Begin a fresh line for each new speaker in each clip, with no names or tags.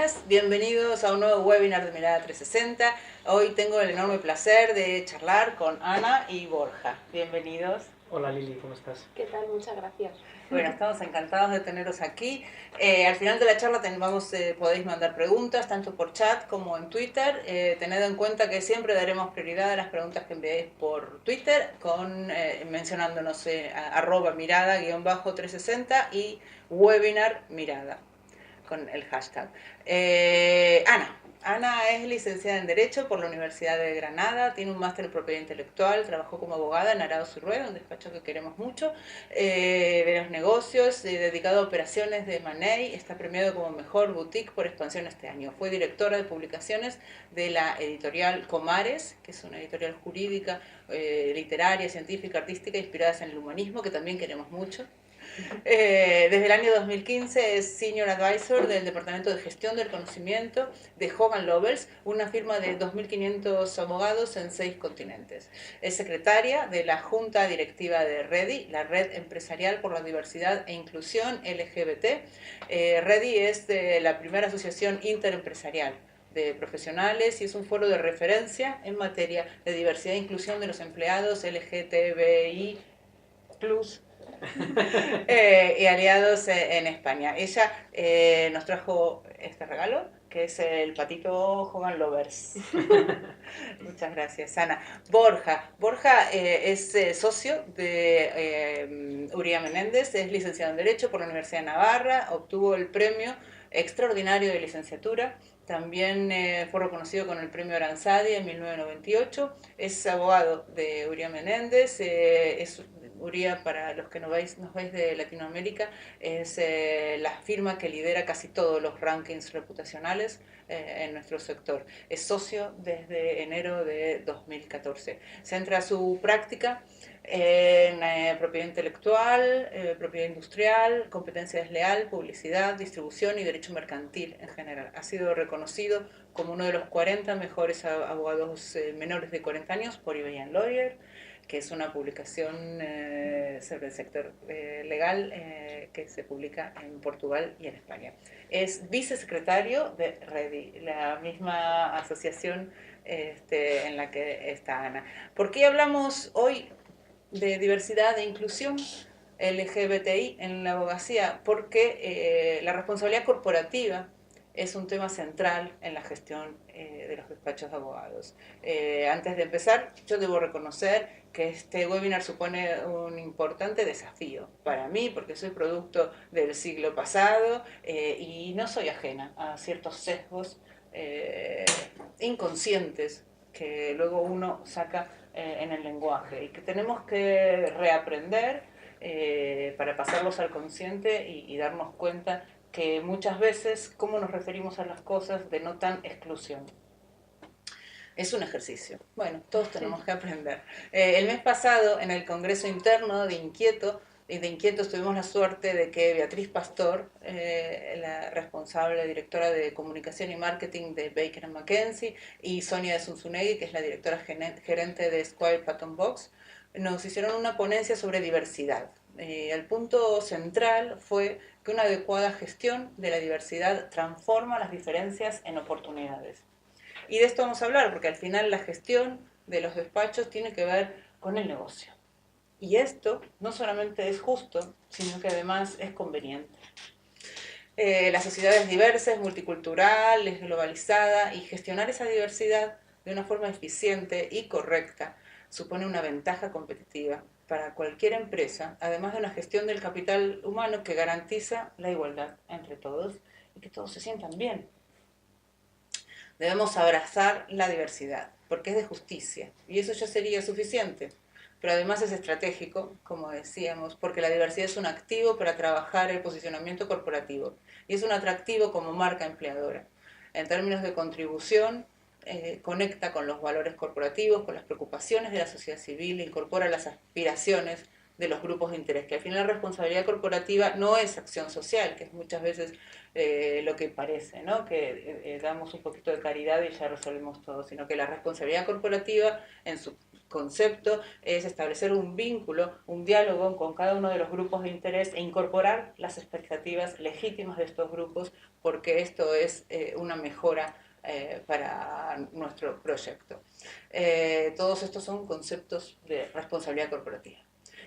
días, bienvenidos a un nuevo webinar de Mirada 360. Hoy tengo el enorme placer de charlar con Ana y Borja. Bienvenidos.
Hola Lili, ¿cómo estás?
¿Qué tal? Muchas gracias.
Bueno, estamos encantados de teneros aquí. Al final de la charla podéis mandar preguntas, tanto por chat como en Twitter. Tened en cuenta que siempre daremos prioridad a las preguntas que enviéis por Twitter, mencionándonos @mirada_360 y webinar mirada, con el hashtag. Ana es licenciada en Derecho por la Universidad de Granada, tiene un máster en Propiedad Intelectual, trabajó como abogada en Arauz y Rueda, un despacho que queremos mucho, de los negocios, dedicado a operaciones de M&A, está premiado como Mejor Boutique por expansión este año. Fue directora de publicaciones de la editorial Comares, que es una editorial jurídica, literaria, científica, artística, inspiradas en el humanismo, que también queremos mucho. Desde el año 2015 es Senior Advisor del Departamento de Gestión del Conocimiento de Hogan Lovells, una firma de 2.500 abogados en 6 continentes. Es secretaria de la Junta Directiva de REDI, la Red Empresarial por la Diversidad e Inclusión LGBT. REDI es la primera asociación interempresarial de profesionales y es un foro de referencia en materia de diversidad e inclusión de los empleados LGTBI+, y aliados en España. Ella nos trajo este regalo, que es el patito Hogan Lovells. Muchas gracias, Ana. Borja es socio de Uría Menéndez, es licenciado en Derecho por la Universidad de Navarra, obtuvo el premio extraordinario de licenciatura. También fue reconocido con el premio Aranzadi en 1998. Es abogado de Uría Menéndez. Uría, para los que nos veis de Latinoamérica, es la firma que lidera casi todos los rankings reputacionales en nuestro sector. Es socio desde enero de 2014. Centra su práctica en propiedad intelectual, propiedad industrial, competencia desleal, publicidad, distribución y derecho mercantil en general. Ha sido reconocido como uno de los 40 mejores abogados menores de 40 años por IBM Lawyer, que es una publicación sobre el sector legal que se publica en Portugal y en España. Es vicesecretario de REDI, la misma asociación en la que está Ana. ¿Por qué hablamos hoy de diversidad e inclusión LGBTI en la abogacía? Porque la responsabilidad corporativa es un tema central en la gestión de los despachos de abogados. Antes de empezar, yo debo reconocer que este webinar supone un importante desafío para mí, porque soy producto del siglo pasado y no soy ajena a ciertos sesgos inconscientes que luego uno saca en el lenguaje y que tenemos que reaprender para pasarlos al consciente y darnos cuenta que muchas veces cómo nos referimos a las cosas denotan exclusión. Es un ejercicio. Bueno, todos tenemos que aprender. El mes pasado, en el Congreso Interno de Inquieto tuvimos la suerte de que Beatriz Pastor, la responsable directora de comunicación y marketing de Baker McKenzie, y Sonia de Zunzunegui, que es la directora gerente de Squire Patton Box, nos hicieron una ponencia sobre diversidad. El punto central fue que una adecuada gestión de la diversidad transforma las diferencias en oportunidades. Y de esto vamos a hablar, porque al final la gestión de los despachos tiene que ver con el negocio. Y esto no solamente es justo, sino que además es conveniente. La sociedad es diversa, es multicultural, es globalizada, y gestionar esa diversidad de una forma eficiente y correcta supone una ventaja competitiva para cualquier empresa, además de una gestión del capital humano que garantiza la igualdad entre todos y que todos se sientan bien. Debemos abrazar la diversidad, porque es de justicia, y eso ya sería suficiente. Pero además es estratégico, como decíamos, porque la diversidad es un activo para trabajar el posicionamiento corporativo, y es un atractivo como marca empleadora. En términos de contribución, conecta con los valores corporativos, con las preocupaciones de la sociedad civil, incorpora las aspiraciones de los grupos de interés, que al final la responsabilidad corporativa no es acción social, que es muchas veces lo que parece, ¿no? Que damos un poquito de caridad y ya resolvemos todo, sino que la responsabilidad corporativa en su concepto es establecer un vínculo, un diálogo con cada uno de los grupos de interés e incorporar las expectativas legítimas de estos grupos, porque esto es una mejora para nuestro proyecto. Todos estos son conceptos de responsabilidad corporativa.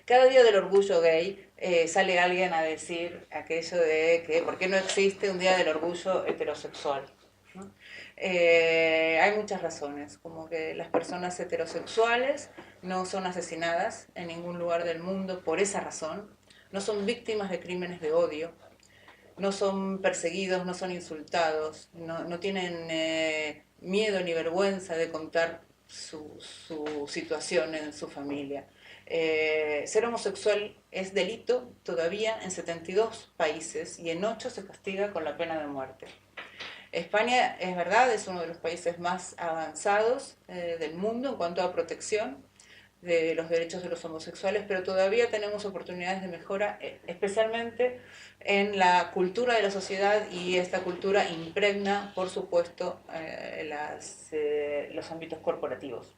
Cada día del orgullo gay sale alguien a decir aquello de que ¿por qué no existe un día del orgullo heterosexual? ¿No? Hay muchas razones, como que las personas heterosexuales no son asesinadas en ningún lugar del mundo por esa razón, no son víctimas de crímenes de odio, no son perseguidos, no son insultados, no tienen miedo ni vergüenza de contar su situación en su familia. Ser homosexual es delito todavía en 72 países y en 8 se castiga con la pena de muerte. España, es verdad, es uno de los países más avanzados del mundo en cuanto a protección de los derechos de los homosexuales, pero todavía tenemos oportunidades de mejora, especialmente en la cultura de la sociedad, y esta cultura impregna, por supuesto, los ámbitos corporativos.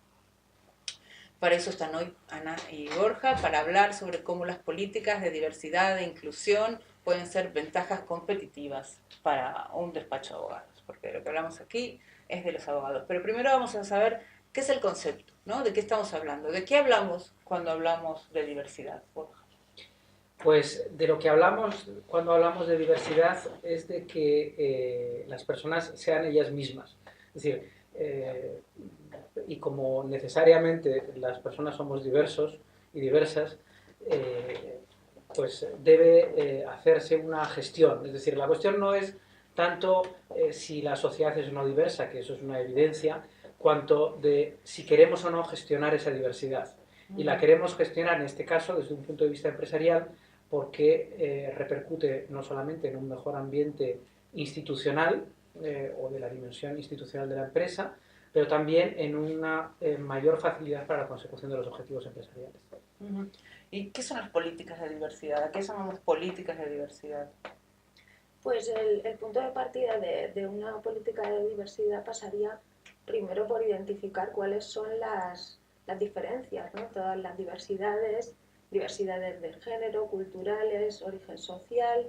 Para eso están hoy Ana y Borja, para hablar sobre cómo las políticas de diversidad e inclusión pueden ser ventajas competitivas para un despacho de abogados, porque lo que hablamos aquí es de los abogados. Pero primero vamos a saber qué es el concepto, ¿no? ¿De qué estamos hablando? ¿De qué hablamos cuando hablamos de diversidad, Borja?
Pues de lo que hablamos cuando hablamos de diversidad es de que las personas sean ellas mismas. Es decir, y como necesariamente las personas somos diversos y diversas, pues debe hacerse una gestión. Es decir, la cuestión no es tanto si la sociedad es o no diversa, que eso es una evidencia, cuanto de si queremos o no gestionar esa diversidad. Y la queremos gestionar, en este caso, desde un punto de vista empresarial, porque repercute no solamente en un mejor ambiente institucional o de la dimensión institucional de la empresa, pero también en una mayor facilidad para la consecución de los objetivos empresariales.
¿Y qué son las políticas de diversidad? ¿A qué llamamos políticas de diversidad?
Pues el punto de partida de una política de diversidad pasaría primero por identificar cuáles son las diferencias, ¿no? Todas las diversidades del género, culturales, origen social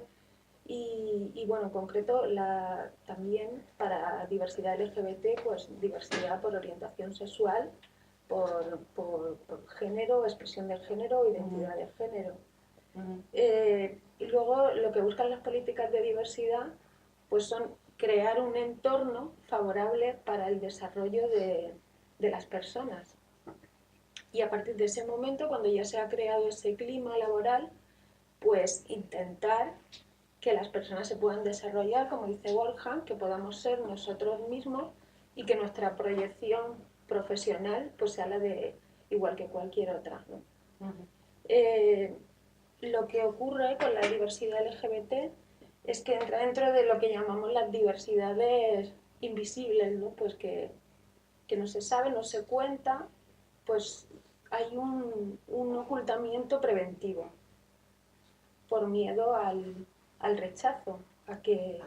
y bueno, en concreto también para diversidad LGBT, pues diversidad por orientación sexual, por género, expresión del género, identidad de género. Y luego lo que buscan las políticas de diversidad pues son crear un entorno favorable para el desarrollo de las personas. Y a partir de ese momento, cuando ya se ha creado ese clima laboral, pues intentar que las personas se puedan desarrollar, como dice Borja, que podamos ser nosotros mismos y que nuestra proyección profesional pues sea la de igual que cualquier otra, ¿no? Lo que ocurre con la diversidad LGBT es que entra dentro de lo que llamamos las diversidades invisibles, ¿no? Pues que no se sabe, no se cuenta, pues hay un ocultamiento preventivo por miedo al rechazo, a que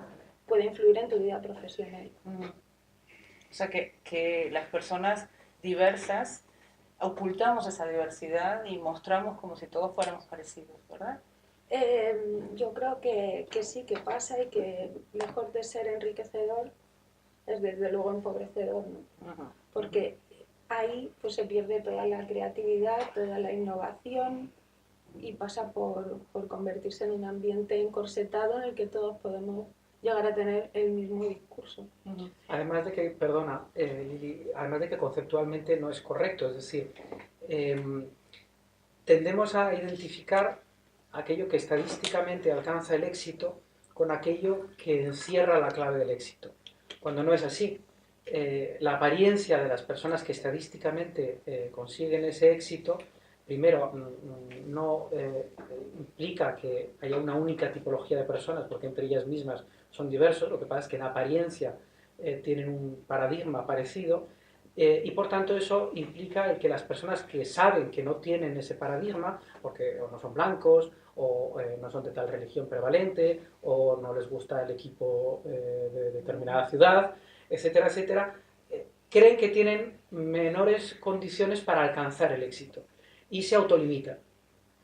puede influir en tu vida profesional.
O sea, que las personas diversas ocultamos esa diversidad y mostramos como si todos fuéramos parecidos, ¿verdad?
Yo creo que sí, que pasa y que lejos de ser enriquecedor es desde luego empobrecedor, ¿no? Porque ahí pues se pierde toda la creatividad, toda la innovación y pasa por convertirse en un ambiente encorsetado en el que todos podemos llegar a tener el mismo discurso.
Además de que, perdona, Lili, además de que conceptualmente no es correcto, es decir, tendemos a identificar aquello que estadísticamente alcanza el éxito con aquello que encierra la clave del éxito, cuando no es así. La apariencia de las personas que estadísticamente consiguen ese éxito, primero, no implica que haya una única tipología de personas, porque entre ellas mismas son diversos, lo que pasa es que en apariencia tienen un paradigma parecido, y por tanto eso implica el que las personas que saben que no tienen ese paradigma, porque o no son blancos, o no son de tal religión prevalente, o no les gusta el equipo de determinada ciudad, etcétera, etcétera, creen que tienen menores condiciones para alcanzar el éxito y se autolimitan.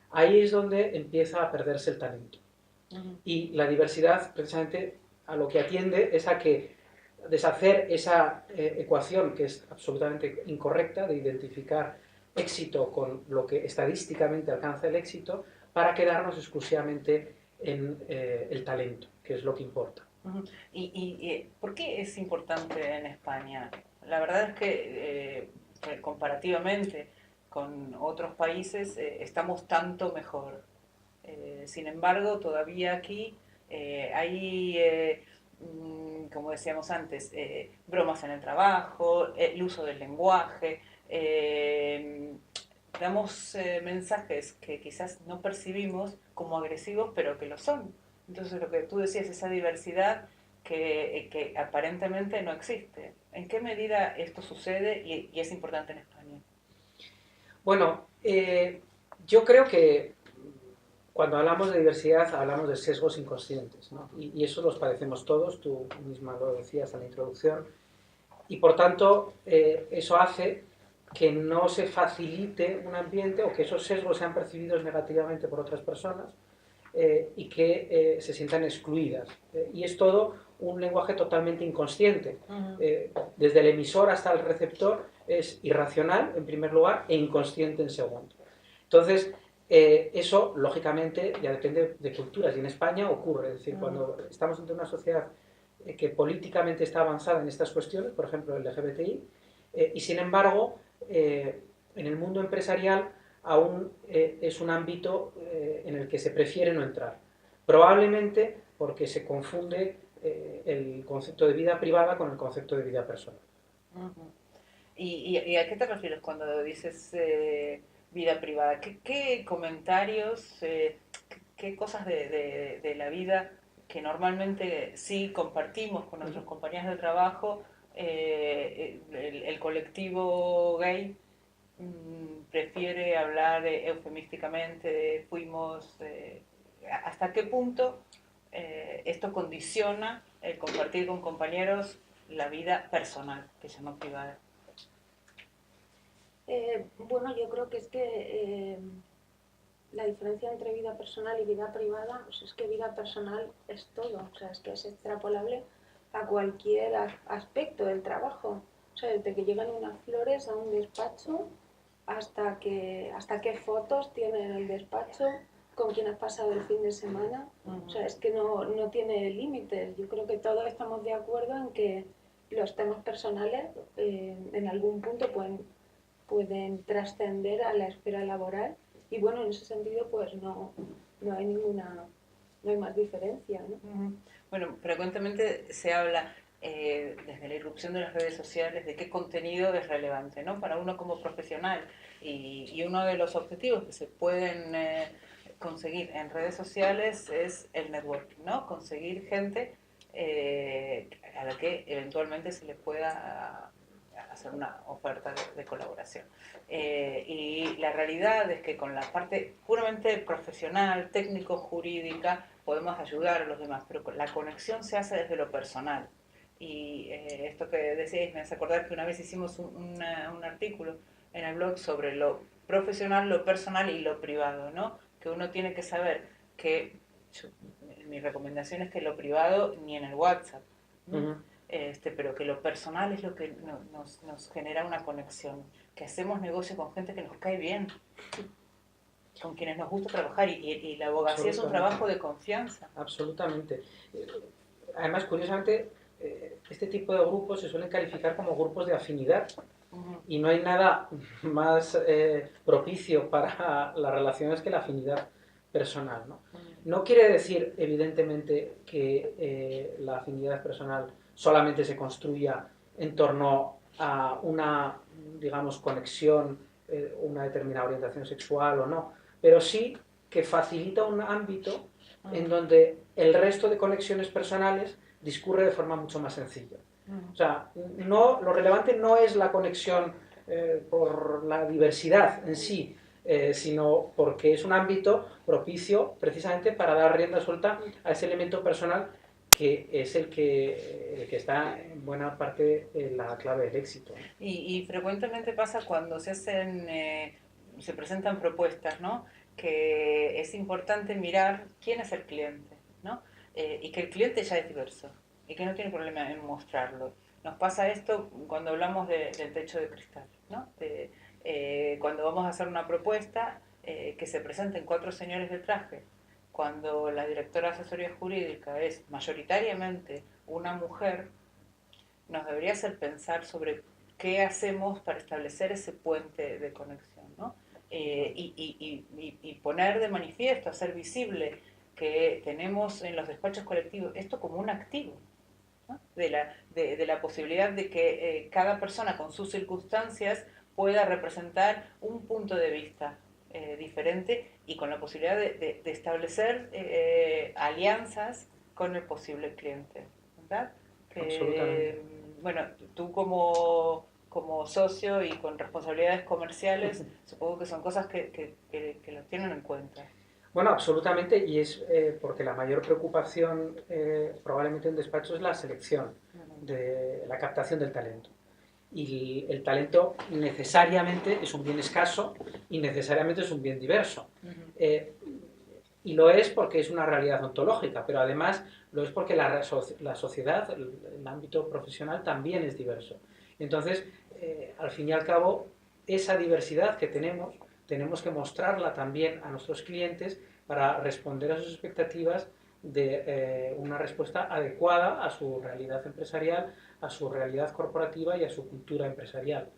Ahí es donde empieza a perderse el talento. Y la diversidad, precisamente, a lo que atiende es a que deshacer esa ecuación que es absolutamente incorrecta de identificar éxito con lo que estadísticamente alcanza el éxito, para quedarnos exclusivamente en el talento, que es lo que importa.
¿Y por qué es importante en España? La verdad es que comparativamente con otros países estamos tanto mejor. Sin embargo, todavía aquí hay, como decíamos antes, bromas en el trabajo, el uso del lenguaje, damos mensajes que quizás no percibimos como agresivos, pero que lo son. Entonces, lo que tú decías, esa diversidad que aparentemente no existe. ¿En qué medida esto sucede y es importante en España?
Bueno, yo creo que cuando hablamos de diversidad hablamos de sesgos inconscientes, ¿no? Y eso los padecemos todos, tú misma lo decías en la introducción, y por tanto eso hace que no se facilite un ambiente o que esos sesgos sean percibidos negativamente por otras personas y que se sientan excluidas. Y es todo un lenguaje totalmente inconsciente. Desde el emisor hasta el receptor es irracional, en primer lugar, e inconsciente en segundo. Entonces, eso, lógicamente, ya depende de culturas. Y en España ocurre. Es decir, cuando estamos ante una sociedad que políticamente está avanzada en estas cuestiones, por ejemplo, el LGBTI, y sin embargo, en el mundo empresarial aún es un ámbito en el que se prefiere no entrar. Probablemente porque se confunde el concepto de vida privada con el concepto de vida personal.
¿Y a qué te refieres cuando dices vida privada? ¿Qué comentarios, qué cosas de la vida que normalmente sí compartimos con nuestros compañeros de trabajo, el colectivo gay prefiere hablar eufemísticamente de fuimos, hasta qué punto esto condiciona el compartir con compañeros la vida personal, que se llama privada?
Bueno, yo creo que es que la diferencia entre vida personal y vida privada, pues es que vida personal es todo, o sea, es que es extrapolable a cualquier aspecto del trabajo. O sea, desde que llegan unas flores a un despacho hasta qué fotos tiene en el despacho, con quién has pasado el fin de semana. O sea, es que no tiene límites. Yo creo que todos estamos de acuerdo en que los temas personales en algún punto pueden trascender a la esfera laboral, y bueno, en ese sentido pues no hay más diferencia, ¿no?
Bueno, frecuentemente se habla desde la irrupción de las redes sociales de qué contenido es relevante, ¿no? Para uno como profesional, y uno de los objetivos que se pueden conseguir en redes sociales es el networking, ¿no? Conseguir gente a la que eventualmente se le pueda hacer una oferta de colaboración. Y la realidad es que con la parte puramente profesional, técnico-jurídica, podemos ayudar a los demás, pero la conexión se hace desde lo personal. Y esto que decíais me hace acordar que una vez hicimos un artículo en el blog sobre lo profesional, lo personal y lo privado, ¿no? Que uno tiene que saber que mi recomendación es que lo privado ni en el WhatsApp, ¿no? Pero que lo personal es lo que nos genera una conexión, que hacemos negocio con gente que nos cae bien, con quienes nos gusta trabajar, y la abogacía es un trabajo de confianza.
Absolutamente. Además, curiosamente, este tipo de grupos se suelen calificar como grupos de afinidad, y no hay nada más propicio para las relaciones que la afinidad personal, ¿no? No quiere decir, evidentemente, que la afinidad personal solamente se construya en torno a una, digamos, conexión, una determinada orientación sexual o no, pero sí que facilita un ámbito en donde el resto de conexiones personales discurre de forma mucho más sencilla. O sea, lo relevante no es la conexión por la diversidad en sí, sino porque es un ámbito propicio precisamente para dar rienda suelta a ese elemento personal que es el que está en buena parte la clave del éxito.
Y frecuentemente pasa cuando se hacen, se presentan propuestas, ¿no? Que es importante mirar quién es el cliente, ¿no? Y que el cliente ya es diverso y que no tiene problema en mostrarlo. Nos pasa esto cuando hablamos del techo de cristal, ¿no? Cuando vamos a hacer una propuesta, que se presenten 4 señores de traje, cuando la directora de asesoría jurídica es mayoritariamente una mujer, nos debería hacer pensar sobre qué hacemos para establecer ese puente de conexión, ¿no? Y poner de manifiesto, hacer visible que tenemos en los despachos colectivos esto como un activo, ¿no? De la posibilidad de que cada persona con sus circunstancias pueda representar un punto de vista diferente y con la posibilidad de establecer alianzas con el posible cliente, ¿verdad?
Absolutamente.
Bueno, tú como socio y con responsabilidades comerciales, supongo que son cosas que los tienen en cuenta.
Bueno, absolutamente, y es porque la mayor preocupación probablemente en despacho es la selección, de la captación del talento. Y el talento necesariamente es un bien escaso y necesariamente es un bien diverso. Y lo es porque es una realidad ontológica, pero además lo es porque la sociedad, el ámbito profesional también es diverso. Entonces, al fin y al cabo, esa diversidad que tenemos que mostrarla también a nuestros clientes para responder a sus expectativas de una respuesta adecuada a su realidad empresarial, a su realidad corporativa y a su cultura empresarial.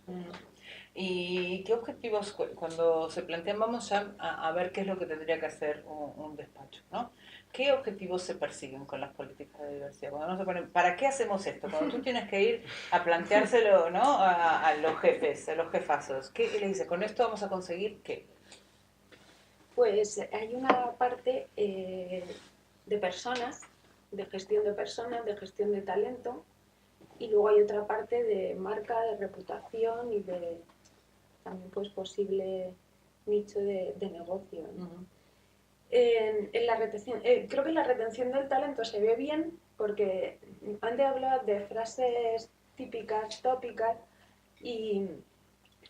¿Y qué objetivos, cuando se plantean, vamos ya a ver qué es lo que tendría que hacer un despacho, ¿no? ¿Qué objetivos se persiguen con las políticas de diversidad? Cuando no se ponen, ¿para qué hacemos esto? Cuando tú tienes que ir a planteárselo, ¿no? A los jefes, a los jefazos, ¿qué les dices? ¿Con esto vamos a conseguir qué?
Pues hay una parte de personas, de gestión de gestión de talento, y luego hay otra parte de marca, de reputación y de también pues posible nicho de negocio, ¿no? En la retención, creo que la retención del talento se ve bien porque antes hablaba de frases típicas, tópicas, y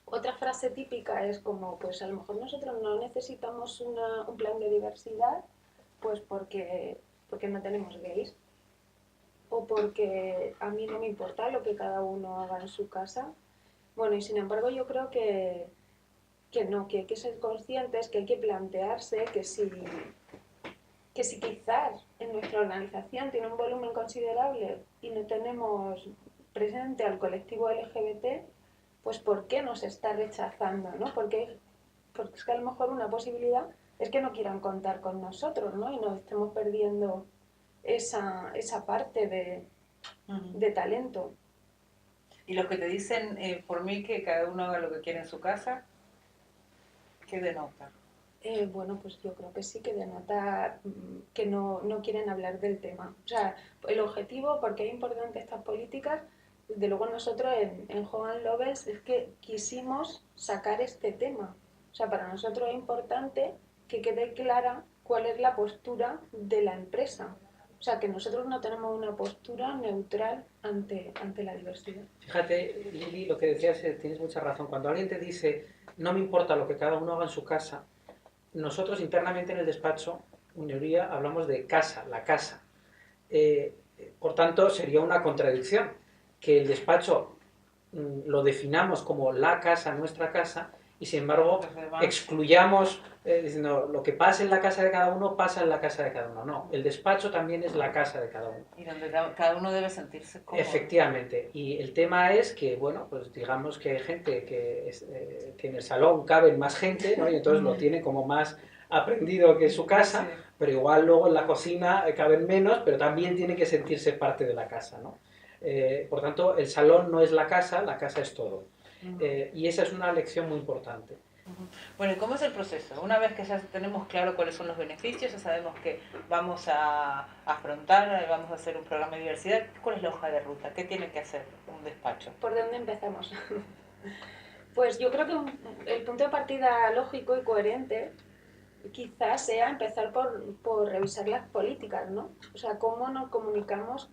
otra frase típica es como, pues a lo mejor nosotros no necesitamos un plan de diversidad, pues porque no tenemos gays, o porque a mí no me importa lo que cada uno haga en su casa. Bueno, y sin embargo yo creo que no, que hay que ser conscientes, que hay que plantearse que si quizás en nuestra organización tiene un volumen considerable y no tenemos presente al colectivo LGBT, pues ¿por qué nos está rechazando? ¿No? Porque es que a lo mejor una posibilidad es que no quieran contar con nosotros, ¿no? Y nos estemos perdiendo esa parte de talento.
Y los que te dicen por mí que cada uno haga lo que quiere en su casa, ¿qué denota?
Bueno, pues yo creo que sí, que denota que no quieren hablar del tema. O sea, el objetivo, porque es importante estas políticas, desde luego nosotros en Hogan Lovells es que quisimos sacar este tema. O sea, para nosotros es importante que quede clara cuál es la postura de la empresa. O sea, que nosotros no tenemos una postura neutral ante la diversidad.
Fíjate, Lili, lo que decías, tienes mucha razón. Cuando alguien te dice, no me importa lo que cada uno haga en su casa, nosotros internamente en el despacho, en teoría, hablamos de casa, la casa. Por tanto, sería una contradicción que el despacho lo definamos como la casa, nuestra casa, y sin embargo excluyamos diciendo lo que pasa en la casa de cada uno pasa en la casa de cada uno. No, el despacho también es la casa de cada uno.
Y donde cada uno debe sentirse cómodo.
Efectivamente. Y el tema es que, bueno, pues digamos que hay gente que en el salón caben más gente, ¿no? Y entonces lo tiene como más aprendido que su casa, sí. Pero igual luego en la cocina caben menos, pero también tiene que sentirse parte de la casa, ¿no? Por tanto, el salón no es la casa es todo. Y esa es una lección muy importante.
Bueno, ¿y cómo es el proceso? Una vez que ya tenemos claro cuáles son los beneficios, ya sabemos que vamos a afrontar, vamos a hacer un programa de diversidad, ¿cuál es la hoja de ruta? ¿Qué tiene que hacer un despacho?
¿Por dónde empezamos? Pues yo creo que el punto de partida lógico y coherente quizás sea empezar por revisar las políticas, ¿no? O sea, cómo nos comunicamos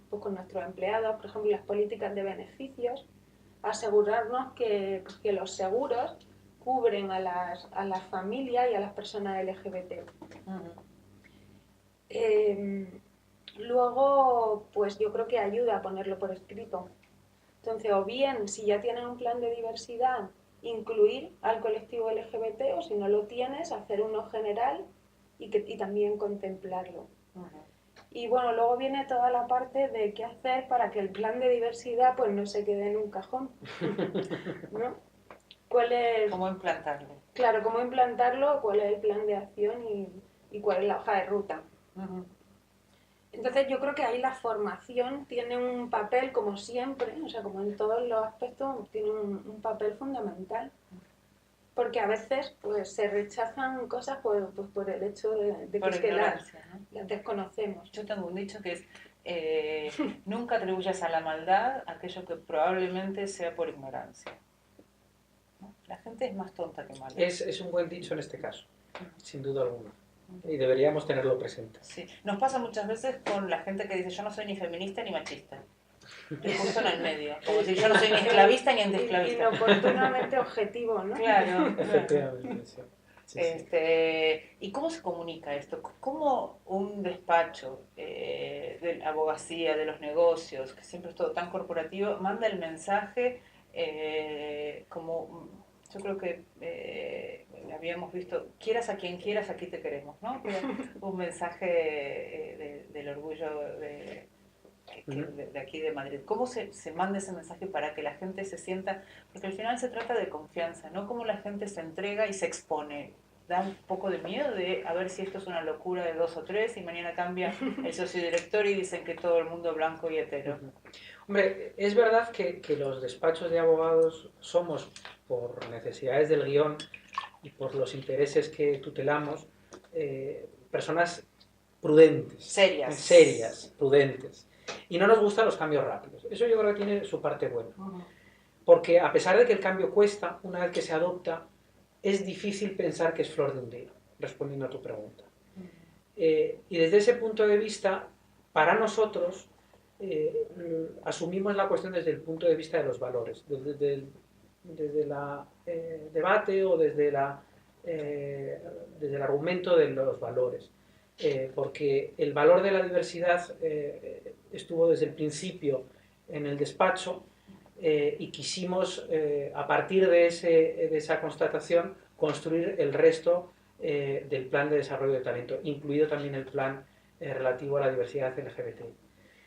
pues, con nuestros empleados, por ejemplo, las políticas de beneficios, asegurarnos que los seguros cubren a las familias y a las personas LGBT. Luego, pues yo creo que ayuda a ponerlo por escrito. Entonces, o bien, si ya tienen un plan de diversidad, incluir al colectivo LGBT, o si no lo tienes, hacer uno general y también contemplarlo. Y bueno, luego viene toda la parte de qué hacer para que el plan de diversidad pues no se quede en un cajón, ¿no? ¿Cuál es?
¿Cómo implantarlo?
Claro, cómo implantarlo, cuál es el plan de acción y cuál es la hoja de ruta. Entonces yo creo que ahí la formación tiene un papel, como siempre, o sea, como en todos los aspectos, tiene un papel fundamental. Porque a veces pues se rechazan cosas pues por el hecho de
Por
que las
¿no?
desconocemos.
Yo tengo un dicho que es, nunca atribuyas a la maldad aquello que probablemente sea por ignorancia. ¿No? La gente es más tonta que mala.
Es un buen dicho en este caso, sin duda alguna. Y deberíamos tenerlo presente.
Sí. Nos pasa muchas veces con la gente que dice yo no soy ni feminista ni machista. Y justo en el medio. Como si yo no soy ni esclavista ni antiesclavista.
Inoportunamente objetivo, ¿no?
Claro.
Efectivamente, sí. Sí,
¿Y cómo se comunica esto? ¿Cómo un despacho de la abogacía, de los negocios, que siempre es todo tan corporativo, manda el mensaje como... Yo creo que habíamos visto, quieras a quien quieras, aquí te queremos, ¿no? Un mensaje del orgullo de aquí de Madrid. ¿Cómo se manda ese mensaje para que la gente se sienta? Porque al final se trata de confianza, ¿no? Cómo la gente se entrega y se expone. Da un poco de miedo de a ver si esto es una locura de 2 o 3 y mañana cambia el socio director y dicen que todo el mundo blanco y hetero.
Hombre, es verdad que los despachos de abogados somos, por necesidades del guión y por los intereses que tutelamos, personas prudentes. Serias, prudentes. Y no nos gustan los cambios rápidos. Eso yo creo que tiene su parte buena. Porque a pesar de que el cambio cuesta, una vez que se adopta, es difícil pensar que es flor de un día, respondiendo a tu pregunta. Y desde ese punto de vista, para nosotros, asumimos la cuestión desde el punto de vista de los valores, desde el debate o desde el argumento de los valores. Porque el valor de la diversidad estuvo desde el principio en el despacho y quisimos, a partir de esa constatación, construir el resto del plan de desarrollo de talento, incluido también el plan relativo a la diversidad LGBTI.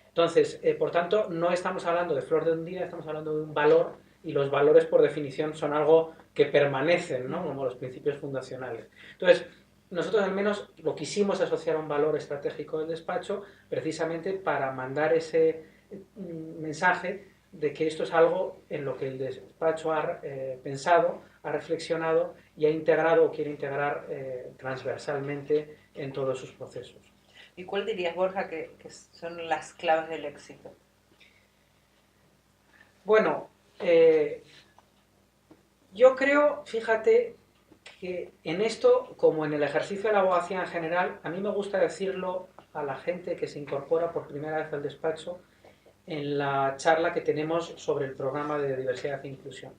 Entonces, por tanto, no estamos hablando de flor de un día, estamos hablando de un valor, y los valores, por definición, son algo que permanecen, ¿no? Como los principios fundacionales. Entonces, nosotros al menos lo quisimos asociar a un valor estratégico del despacho, precisamente para mandar ese mensaje de que esto es algo en lo que el despacho ha pensado, ha reflexionado y ha integrado o quiere integrar transversalmente en todos sus procesos.
¿Y cuál dirías, Borja, que son las claves del éxito?
Bueno, yo creo, fíjate, que en esto, como en el ejercicio de la abogacía en general, a mí me gusta decirlo a la gente que se incorpora por primera vez al despacho en la charla que tenemos sobre el programa de diversidad e inclusión.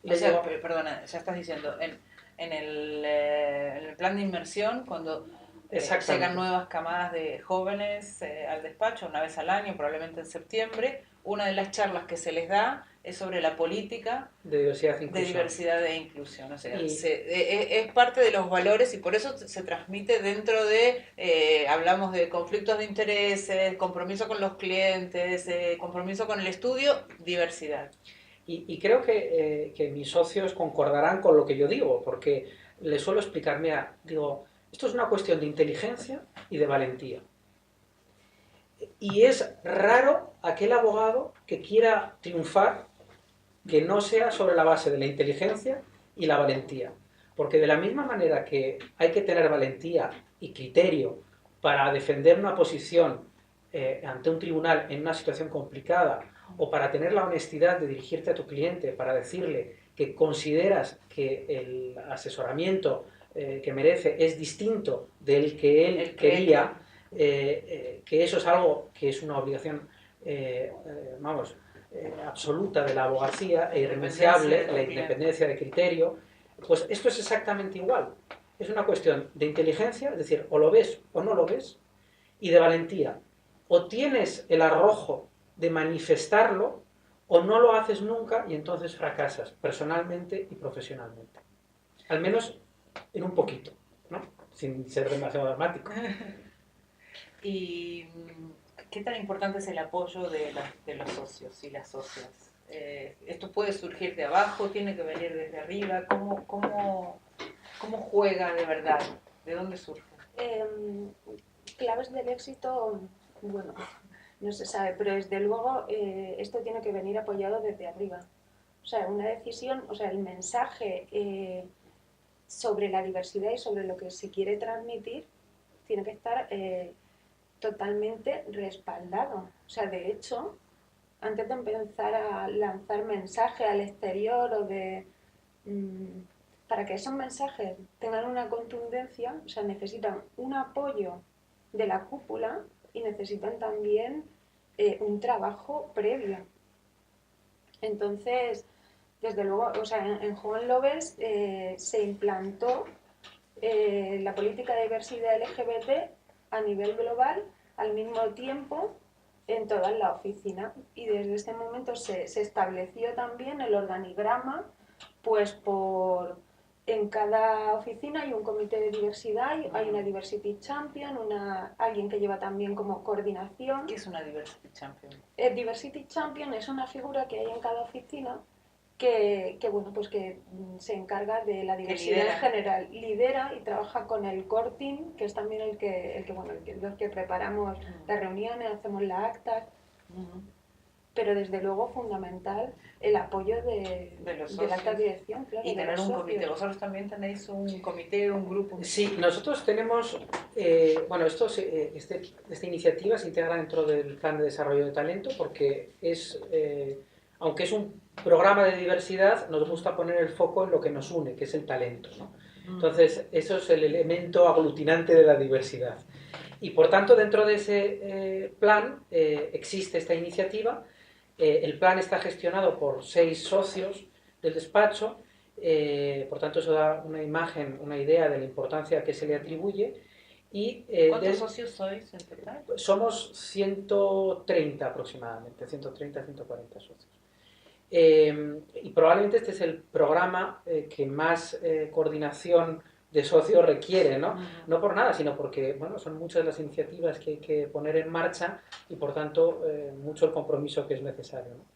O sea, perdona, ya estás diciendo, en el plan de inmersión, cuando llegan nuevas camadas de jóvenes al despacho, una vez al año, probablemente en septiembre, una de las charlas que se les da es sobre la política
de diversidad
e inclusión. O sea, es parte de los valores y por eso se transmite dentro de, hablamos de conflictos de intereses, compromiso con los clientes, compromiso con el estudio, diversidad.
Y creo que mis socios concordarán con lo que yo digo, porque les suelo explicar, mira, digo, esto es una cuestión de inteligencia y de valentía. Y es raro aquel abogado que quiera triunfar que no sea sobre la base de la inteligencia y la valentía. Porque de la misma manera que hay que tener valentía y criterio para defender una posición ante un tribunal en una situación complicada, o para tener la honestidad de dirigirte a tu cliente para decirle que consideras que el asesoramiento que merece es distinto del que él quería, que eso es algo que es una obligación, absoluta de la abogacía e irrenunciable, la independencia de criterio, pues esto es exactamente igual. Es una cuestión de inteligencia, es decir, o lo ves o no lo ves, y de valentía. O tienes el arrojo de manifestarlo, o no lo haces nunca y entonces fracasas, personalmente y profesionalmente. Al menos en un poquito, ¿no? Sin ser demasiado dramático.
¿Y qué tan importante es el apoyo de los socios y las socias? ¿Esto puede surgir de abajo? ¿Tiene que venir desde arriba? ¿Cómo juega de verdad? ¿De dónde surge?
Claves del éxito, bueno, no se sabe, pero desde luego esto tiene que venir apoyado desde arriba. O sea, una decisión, o sea, el mensaje sobre la diversidad y sobre lo que se quiere transmitir tiene que estar totalmente respaldado. O sea, de hecho, antes de empezar a lanzar mensajes al exterior o de... para que esos mensajes tengan una contundencia, o sea, necesitan un apoyo de la cúpula y necesitan también un trabajo previo. Entonces, desde luego, o sea, en Joven Lovers se implantó la política de diversidad LGBT a nivel global al mismo tiempo en todas las oficinas, y desde este momento se estableció también el organigrama, pues en cada oficina hay un comité de diversidad, hay una Diversity Champion, alguien que lleva también como coordinación.
¿Qué es una Diversity Champion?
El Diversity Champion es una figura que hay en cada oficina que se encarga de la diversidad en general, lidera y trabaja con el core team, que es también los que preparamos las reuniones, hacemos las actas, pero desde luego fundamental el apoyo de la alta dirección, claro,
y tener un comité. ¿Vosotros también tenéis un comité, un grupo?
Sí, nosotros tenemos, esta iniciativa se integra dentro del Plan de Desarrollo de Talento porque aunque es un programa de diversidad, nos gusta poner el foco en lo que nos une, que es el talento, ¿no? Entonces, eso es el elemento aglutinante de la diversidad. Y por tanto, dentro de ese plan existe esta iniciativa. El plan está gestionado por 6 socios del despacho, por tanto eso da una imagen, una idea de la importancia que se le atribuye. Y,
¿cuántos socios sois en total?
Somos 130 aproximadamente, 130, 140 socios. Y probablemente este es el programa que más coordinación de socios requiere, ¿no? No por nada, sino porque son muchas las iniciativas que hay que poner en marcha y por tanto mucho el compromiso que es necesario, ¿no?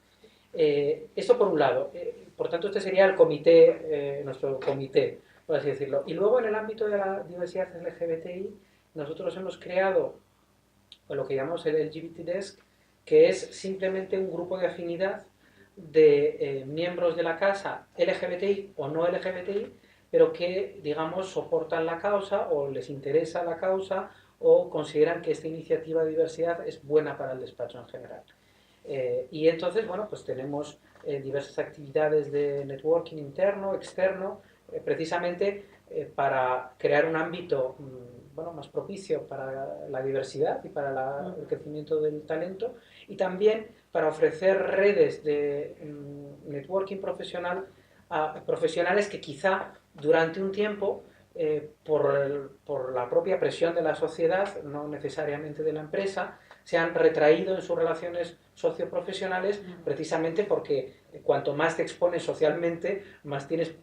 Esto por un lado. Por tanto, este sería el comité, nuestro comité, por así decirlo. Y luego en el ámbito de la diversidad LGBTI, nosotros hemos creado lo que llamamos el LGBT Desk, que es simplemente un grupo de afinidad de miembros de la casa LGBTI o no LGBTI, pero que, digamos, soportan la causa o les interesa la causa o consideran que esta iniciativa de diversidad es buena para el despacho en general. Y entonces, pues tenemos diversas actividades de networking interno, externo, precisamente para crear un ámbito más propicio para la diversidad y para el crecimiento del talento, y también para ofrecer redes de networking profesional a profesionales que quizá durante un tiempo, por la propia presión de la sociedad, no necesariamente de la empresa, se han retraído en sus relaciones socioprofesionales, precisamente porque cuanto más te expones socialmente, más tienes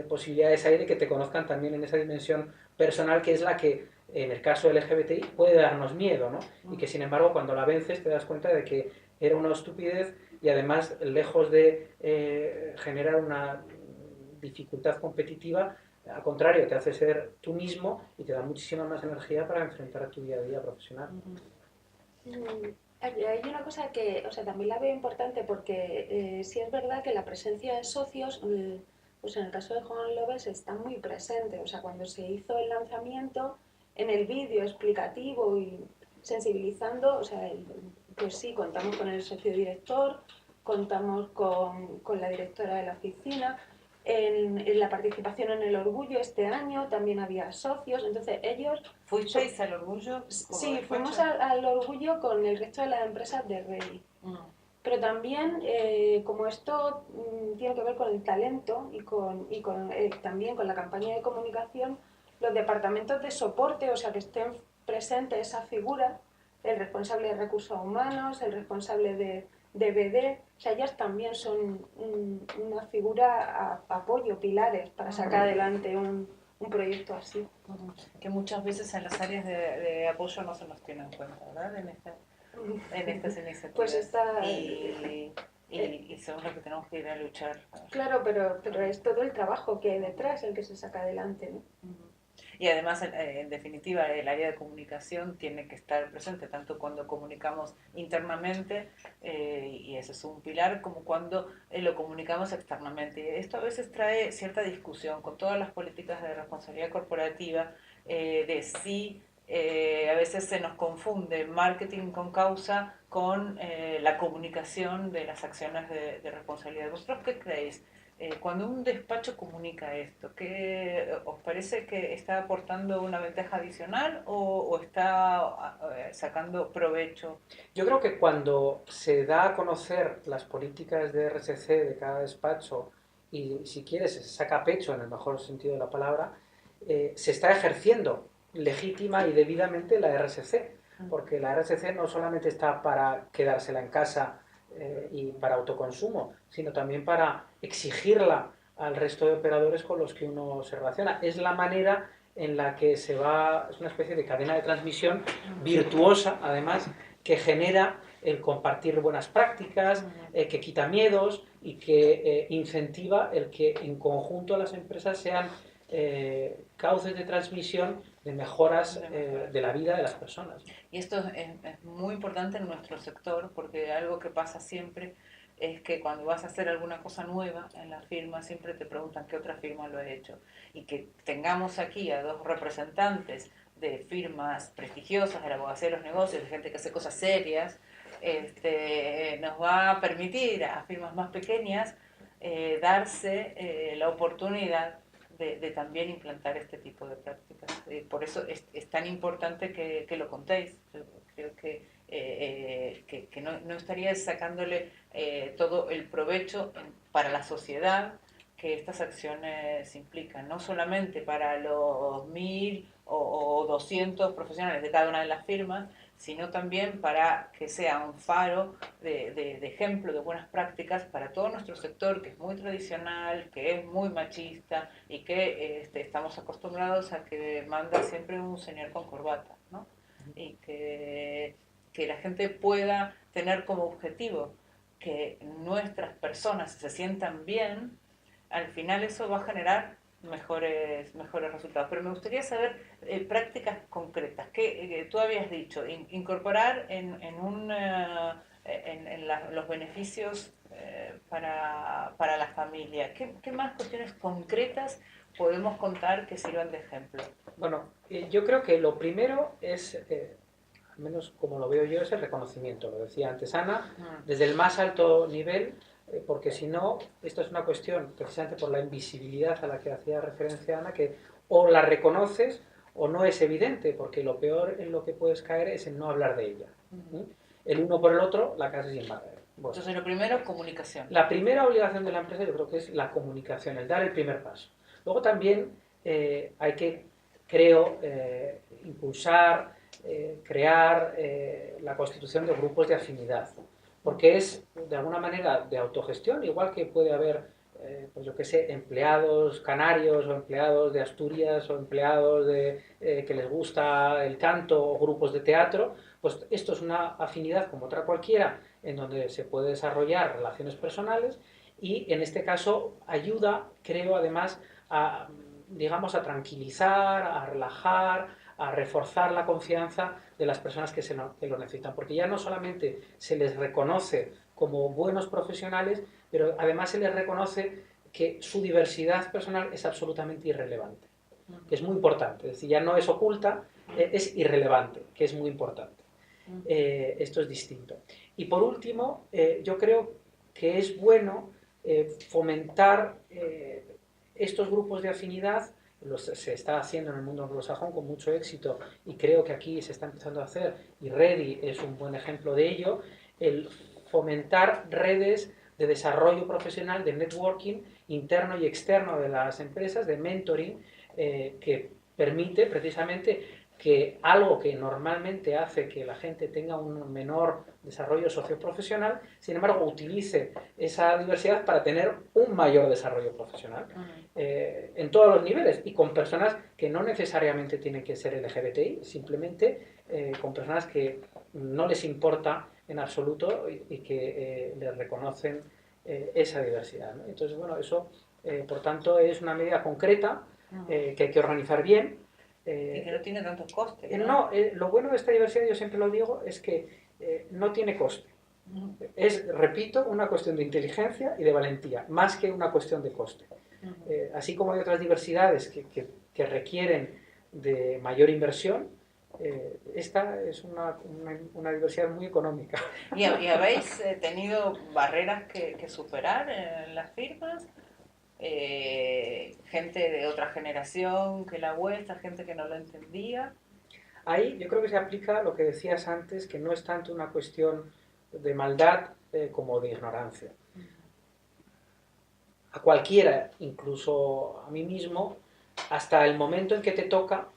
posibilidades hay de que te conozcan también en esa dimensión personal, que es la que en el caso LGBTI puede darnos miedo, ¿no? Y que sin embargo cuando la vences te das cuenta de que era una estupidez y además, lejos de generar una dificultad competitiva, al contrario, te hace ser tú mismo y te da muchísima más energía para enfrentar a tu día a día profesional.
Hay una cosa que, también la veo importante porque sí es verdad que la presencia de socios, pues en el caso de Joven Lovers está muy presente. Cuando se hizo el lanzamiento, en el vídeo explicativo y sensibilizando, pues sí, contamos con el socio director, contamos con la directora de la oficina, en la participación en el Orgullo este año, también había socios, entonces ellos...
¿Fuisteis al Orgullo?
Sí, fuimos al Orgullo con el resto de las empresas de Rey. Pero también, como esto tiene que ver con el talento y también con la campaña de comunicación, los departamentos de soporte, o sea, que estén presentes esa figura, el responsable de recursos humanos, el responsable de BD, o sea, ellas también son una figura apoyo, pilares para sacar adelante un proyecto así.
Que muchas veces en las áreas de apoyo no se nos tiene en cuenta, ¿verdad? En estas iniciativas.
Pues
y son los que tenemos que ir a luchar.
Claro, pero es todo el trabajo que hay detrás el que se saca adelante, ¿no?
Y además, en definitiva, el área de comunicación tiene que estar presente tanto cuando comunicamos internamente, y ese es un pilar, como cuando lo comunicamos externamente. Y esto a veces trae cierta discusión con todas las políticas de responsabilidad corporativa, de si a veces se nos confunde marketing con causa con la comunicación de las acciones de responsabilidad. ¿Vosotros qué creéis? Cuando un despacho comunica esto, ¿qué os parece que está aportando una ventaja adicional o está sacando provecho?
Yo creo que cuando se da a conocer las políticas de RSC de cada despacho y, si quieres, se saca pecho en el mejor sentido de la palabra, se está ejerciendo legítima y debidamente la RSC, porque la RSC no solamente está para quedársela en casa y para autoconsumo, sino también para exigirla al resto de operadores con los que uno se relaciona. Es la manera en la que es una especie de cadena de transmisión virtuosa, además, que genera el compartir buenas prácticas, que quita miedos y que incentiva el que en conjunto las empresas sean cauces de transmisión de mejoras de la vida de las personas.
Y esto es muy importante en nuestro sector, porque algo que pasa siempre es que cuando vas a hacer alguna cosa nueva en la firma siempre te preguntan qué otra firma lo ha hecho, y que tengamos aquí a dos representantes de firmas prestigiosas de la abogacía de los negocios, de gente que hace cosas serias, nos va a permitir a firmas más pequeñas darse la oportunidad de también implantar este tipo de prácticas. Por eso es tan importante que lo contéis. Yo creo que no estaríais sacándole todo el provecho para la sociedad que estas acciones implican, no solamente para los 1000 o 200 profesionales de cada una de las firmas, sino también para que sea un faro de ejemplo de buenas prácticas para todo nuestro sector, que es muy tradicional, que es muy machista y que estamos acostumbrados a que manda siempre un señor con corbata, ¿no? Y que la gente pueda tener como objetivo que nuestras personas se sientan bien. Al final eso va a generar mejores resultados. Pero me gustaría saber prácticas concretas. Que tú habías dicho, incorporar en los beneficios para la familia. ¿Qué más cuestiones concretas podemos contar que sirvan de ejemplo?
Bueno, yo creo que lo primero es, al menos como lo veo yo, es el reconocimiento. Lo decía antes Ana, desde el más alto nivel, porque si no, esto es una cuestión, precisamente por la invisibilidad a la que hacía referencia Ana, que o la reconoces o no es evidente, porque lo peor en lo que puedes caer es en no hablar de ella. El uno por el otro, la casa sin barrer. Bueno,
entonces, lo primero, comunicación.
La primera obligación de la empresa yo creo que es la comunicación, el dar el primer paso. Luego también hay que, creo, impulsar, crear la constitución de grupos de afinidad, porque es de alguna manera de autogestión, igual que puede haber, pues yo qué sé, empleados canarios o empleados de Asturias o empleados que les gusta el canto o grupos de teatro, pues esto es una afinidad como otra cualquiera en donde se puede desarrollar relaciones personales y en este caso ayuda, creo, además a, digamos, a tranquilizar, a relajar, a reforzar la confianza de las personas que lo necesitan, porque ya no solamente se les reconoce como buenos profesionales, pero además se les reconoce que su diversidad personal es absolutamente irrelevante, que es muy importante, es decir, ya no es oculta, es irrelevante, que es muy importante. Esto es distinto. Y por último, yo creo que es bueno fomentar estos grupos de afinidad se está haciendo en el mundo anglosajón con mucho éxito y creo que aquí se está empezando a hacer y Ready es un buen ejemplo de ello, el fomentar redes de desarrollo profesional, de networking interno y externo de las empresas, de mentoring, que permite precisamente que algo que normalmente hace que la gente tenga un menor desarrollo socioprofesional, sin embargo, utilice esa diversidad para tener un mayor desarrollo profesional en todos los niveles y con personas que no necesariamente tienen que ser LGBTI, simplemente con personas que no les importa en absoluto y que les reconocen esa diversidad, ¿no? Entonces, bueno, eso, por tanto, es una medida concreta que hay que organizar bien.
Y que no tiene tantos costes, ¿no?
No, lo bueno de esta diversidad, yo siempre lo digo, es que no tiene coste. Es, repito, una cuestión de inteligencia y de valentía, más que una cuestión de coste. Así como hay otras diversidades que requieren de mayor inversión, esta es una diversidad muy económica.
¿Y habéis tenido barreras que superar en las firmas? Gente de otra generación que la vuestra, gente que no lo entendía.
Ahí yo creo que se aplica lo que decías antes, que no es tanto una cuestión de maldad como de ignorancia. A cualquiera, incluso a mí mismo, hasta el momento en que te toca,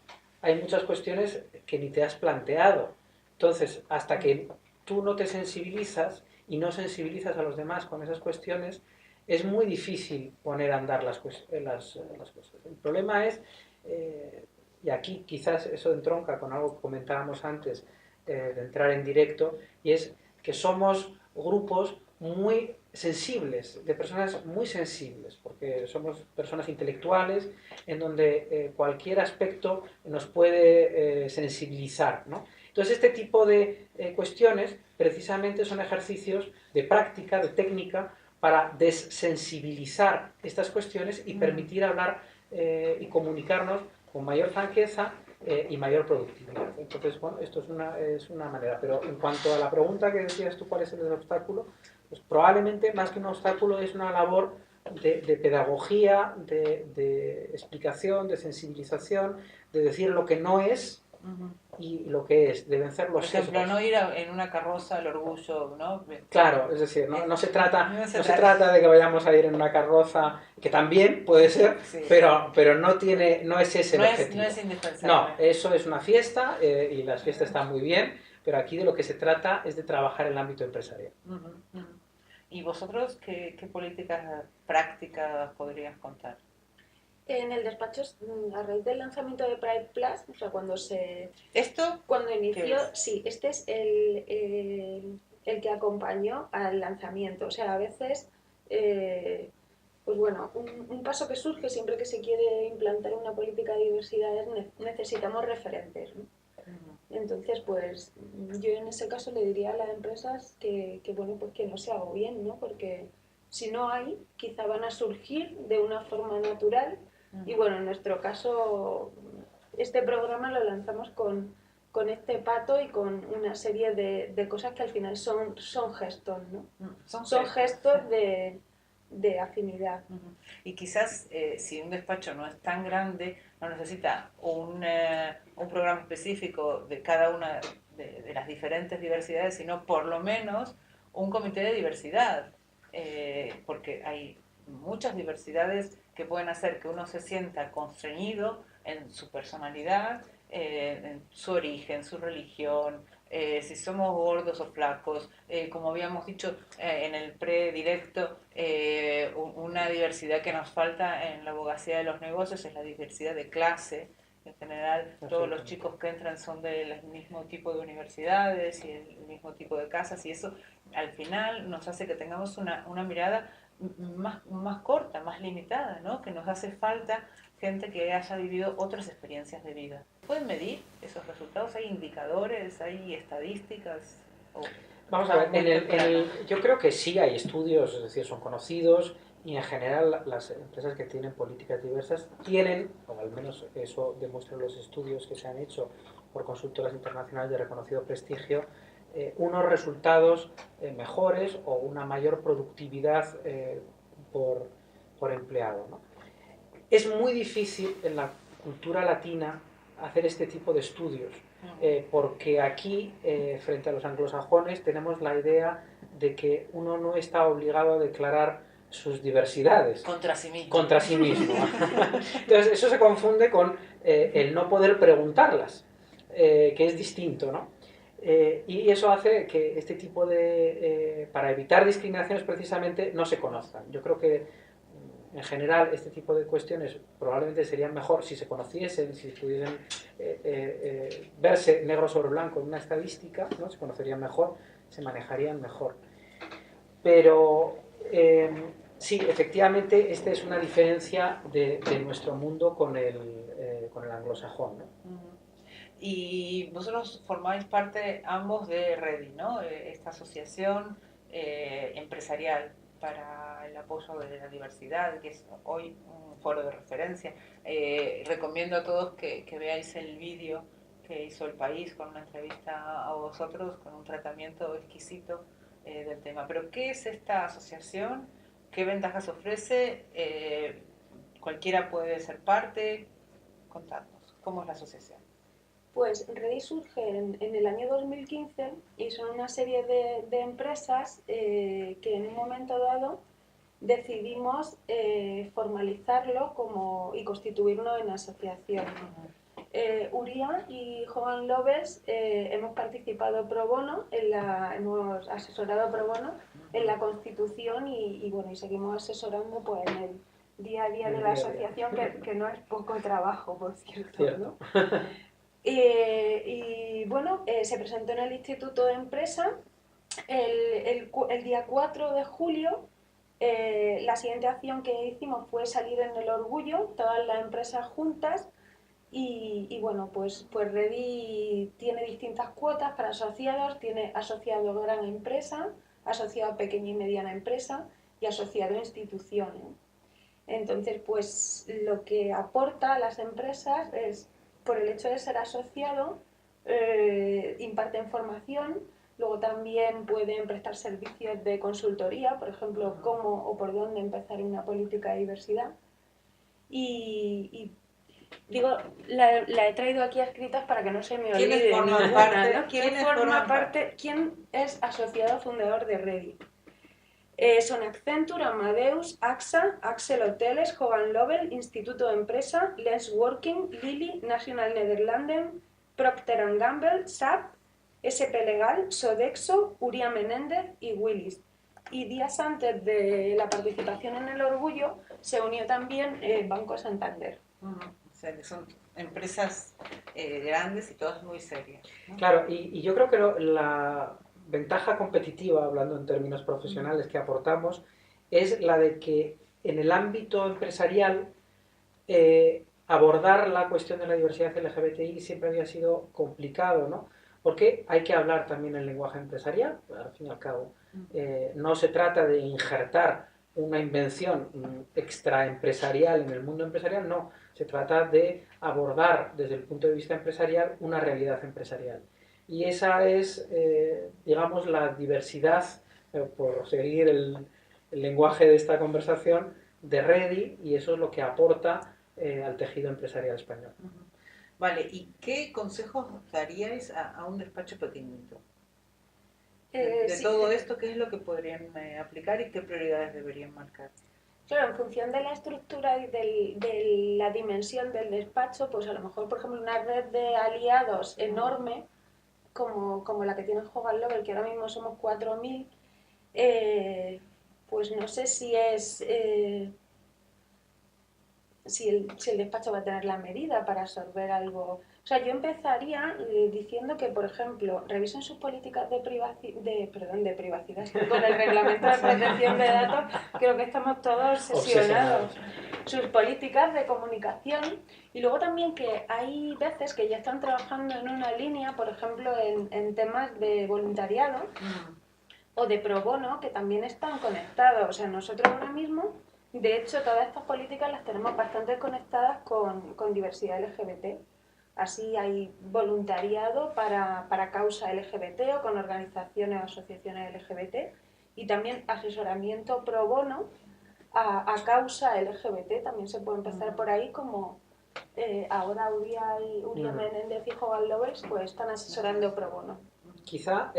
hay muchas cuestiones que ni te has planteado. Entonces, hasta que tú no te sensibilizas y no sensibilizas a los demás con esas cuestiones, es muy difícil poner a andar las cosas. El problema es, y aquí quizás eso entronca con algo que comentábamos antes de entrar en directo, y es que somos grupos muy sensibles, de personas muy sensibles, porque somos personas intelectuales en donde cualquier aspecto nos puede sensibilizar, ¿no? Entonces este tipo de cuestiones precisamente son ejercicios de práctica, de técnica, para desensibilizar estas cuestiones y permitir hablar y comunicarnos con mayor franqueza y mayor productividad. Entonces, bueno, esto es una manera. Pero en cuanto a la pregunta que decías tú, ¿cuál es el obstáculo? Pues probablemente más que un obstáculo es una labor de pedagogía, de explicación, de sensibilización, de decir lo que no es y lo que es, de vencer los
sesgos. Por ejemplo,
sesgos.
no ir en una carroza al orgullo, ¿no?
Claro, es decir, no se trata de que vayamos a ir en una carroza, que también puede ser, sí, pero no es ese el objetivo.
No es indispensable.
No, eso es una fiesta y las fiestas están muy bien, pero aquí de lo que se trata es de trabajar en el ámbito empresarial.
¿Y vosotros qué políticas prácticas podrías contar?
En el despacho, a raíz del lanzamiento de Pride Plus, o sea, cuando inició, sí, este es el que acompañó al lanzamiento. O sea, a veces, pues bueno, un paso que surge siempre que se quiere implantar una política de diversidad es necesitamos referentes, ¿no? Entonces, pues yo en ese caso le diría a las empresas que bueno, pues que no se agobien, ¿no? Porque si no hay, quizá van a surgir de una forma natural. Y bueno, en nuestro caso, este programa lo lanzamos con este pato y con una serie de cosas que al final son gestos, ¿no? Son gestos de afinidad.
Y quizás si un despacho no es tan grande, no necesita un programa específico de cada una de las diferentes diversidades, sino por lo menos un comité de diversidad, porque hay muchas diversidades que pueden hacer que uno se sienta constreñido en su personalidad, en su origen, su religión, si somos gordos o flacos, como habíamos dicho en el predirecto, una diversidad que nos falta en la abogacía de los negocios es la diversidad de clase. En general, todos los chicos que entran son del mismo tipo de universidades y el mismo tipo de casas, y eso al final nos hace que tengamos una mirada más corta, más limitada, ¿no? Que nos hace falta gente que haya vivido otras experiencias de vida. ¿Pueden medir esos resultados? ¿Hay indicadores? ¿Hay estadísticas?
Vamos a ver, yo creo que sí hay estudios, es decir, son conocidos y en general las empresas que tienen políticas diversas tienen, o al menos eso demuestran los estudios que se han hecho por consultoras internacionales de reconocido prestigio, unos resultados mejores o una mayor productividad por empleado, ¿no? Es muy difícil en la cultura latina hacer este tipo de estudios, porque aquí, frente a los anglosajones, tenemos la idea de que uno no está obligado a declarar sus diversidades.
Contra sí mismo.
Contra sí mismo. Entonces, eso se confunde con el no poder preguntarlas, que es distinto, ¿no? Y eso hace que este tipo de... para evitar discriminaciones precisamente no se conozcan. Yo creo que en general este tipo de cuestiones probablemente serían mejor si se conociesen, si pudiesen verse negro sobre blanco en una estadística, ¿no? Se conocerían mejor, se manejarían mejor. Pero sí, efectivamente, esta es una diferencia de nuestro mundo con el anglosajón, ¿no?
Y vosotros formáis parte ambos de REDI, ¿no? Esta asociación empresarial para el apoyo de la diversidad, que es hoy un foro de referencia. Recomiendo a todos que veáis el vídeo que hizo El País con una entrevista a vosotros, con un tratamiento exquisito del tema. Pero, ¿qué es esta asociación? ¿Qué ventajas ofrece? ¿Cualquiera puede ser parte? Contadnos, ¿cómo es la asociación?
Pues REDI surge en el año 2015 y son una serie de empresas que en un momento dado decidimos formalizarlo y constituirlo en asociación. Uría y Joan Lovers hemos participado pro bono, hemos asesorado pro bono en la constitución y seguimos asesorando pues, en el día a día de la asociación, que no es poco trabajo, por cierto, ¿no? Se presentó en el Instituto de Empresa el día 4 de julio. La siguiente acción que hicimos fue salir en el Orgullo, todas las empresas juntas, pues REDI tiene distintas cuotas para asociados, tiene asociado gran empresa, asociado pequeña y mediana empresa y asociado institución. Entonces, pues lo que aporta a las empresas es, por el hecho de ser asociado, imparten formación, luego también pueden prestar servicios de consultoría, por ejemplo, cómo o por dónde empezar una política de diversidad. Digo, la he traído aquí a escritas para que no se me olvide ninguna, ¿no? ¿Quién forma parte? ¿Quién es asociado fundador de REDI? Son Accenture, Amadeus, AXA, Axel Hoteles, Hogan Lovel, Instituto de Empresa, Lens Working, Lilly, National Nederlanden, Procter & Gamble, SAP, SP Legal, Sodexo, Uría Menéndez y Willis. Y días antes de la participación en el Orgullo se unió también Banco Santander.
O sea, que son empresas grandes y todas muy serias, ¿no?
Claro, y yo creo que la ventaja competitiva, hablando en términos profesionales, que aportamos, es la de que en el ámbito empresarial abordar la cuestión de la diversidad LGBTI siempre había sido complicado, ¿no? Porque hay que hablar también el lenguaje empresarial, al fin y al cabo. No se trata de injertar una invención extraempresarial en el mundo empresarial, no. Se trata de abordar desde el punto de vista empresarial una realidad empresarial. Y esa es, digamos, la diversidad, por seguir el lenguaje de esta conversación, de REDI, y eso es lo que aporta al tejido empresarial español.
Vale, ¿y qué consejos daríais a un despacho pequeñito? De todo esto, ¿qué es lo que podrían aplicar y qué prioridades deberían marcar?
Claro, en función de la estructura y de la dimensión del despacho, pues a lo mejor, por ejemplo, una red de aliados enorme, como la que tiene Hogan Lovel, que ahora mismo somos 4.000, pues no sé si es... si el despacho va a tener la medida para absorber algo. O sea, yo empezaría diciendo que, por ejemplo, revisen sus políticas de privacidad, estoy con el reglamento de protección de datos, creo que estamos todos obsesionados. Sus políticas de comunicación, y luego también que hay veces que ya están trabajando en una línea, por ejemplo, en temas de voluntariado o de pro bono, que también están conectados. O sea, nosotros ahora mismo, de hecho, todas estas políticas las tenemos bastante conectadas con diversidad LGBT. Así hay voluntariado para causa LGBT o con organizaciones o asociaciones LGBT, y también asesoramiento pro bono a causa LGBT, también se puede empezar por ahí, como ahora Uria Menéndez y Hogan Lovells pues están asesorando pro bono.
Quizá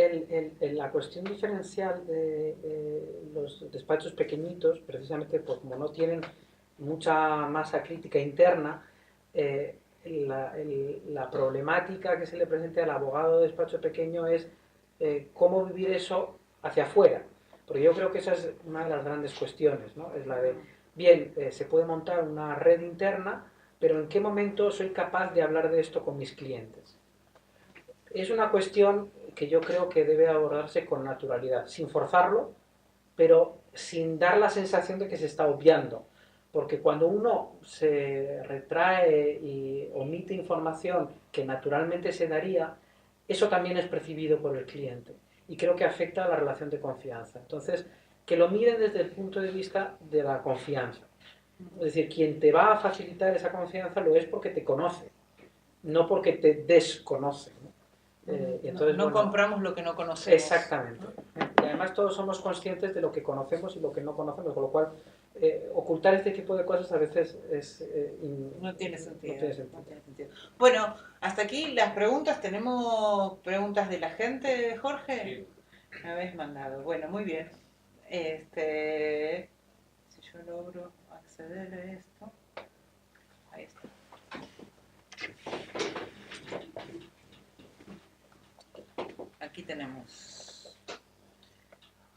la cuestión diferencial de los despachos pequeñitos, precisamente pues, como no tienen mucha masa crítica interna, la problemática que se le presenta al abogado de despacho pequeño es cómo vivir eso hacia afuera. Porque yo creo que esa es una de las grandes cuestiones, ¿no? Es la de, bien, se puede montar una red interna, pero ¿en qué momento soy capaz de hablar de esto con mis clientes? Es una cuestión que yo creo que debe abordarse con naturalidad, sin forzarlo, pero sin dar la sensación de que se está obviando. Porque cuando uno se retrae y omite información que naturalmente se daría, eso también es percibido por el cliente. Y creo que afecta a la relación de confianza. Entonces, que lo miren desde el punto de vista de la confianza. Es decir, quien te va a facilitar esa confianza lo es porque te conoce, no porque te desconoce, ¿no?
Entonces, no compramos lo que no conocemos.
Exactamente. Y además todos somos conscientes de lo que conocemos y lo que no conocemos, con lo cual ocultar este tipo de cosas a veces
no tiene sentido.
No tiene sentido.
No tiene sentido. Bueno, hasta aquí las preguntas. ¿Tenemos preguntas de la gente, Jorge?
Sí.
Me habéis mandado. Bueno, muy bien. Si yo logro acceder a esto. Ahí está. Aquí tenemos.